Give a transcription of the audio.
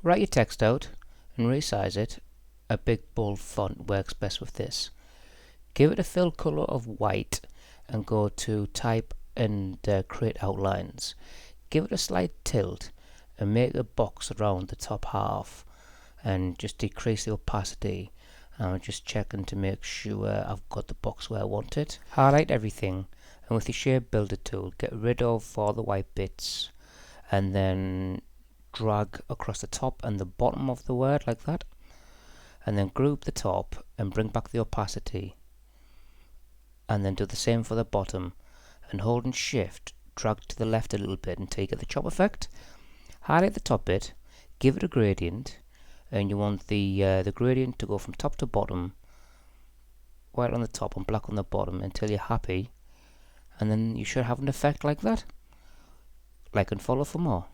Write your text out and resize it. A big bold font works best with this. Give it a fill color of white and go to type and create outlines. Give it a slight tilt and make a box around the top half and just decrease the opacity. I'm just checking to make sure I've got the box where I want it. Highlight everything and with the shape builder tool get rid of all the white bits and then drag across the top and the bottom of the word like that, and then group the top and bring back the opacity, and then do the same for the bottom and holding shift drag to the left a little bit until you get the chop effect. Highlight the top bit, give it a gradient, and you want the gradient to go from top to bottom, white on the top and black on the bottom until you're happy, and then you should have an effect like that. Like and follow for more.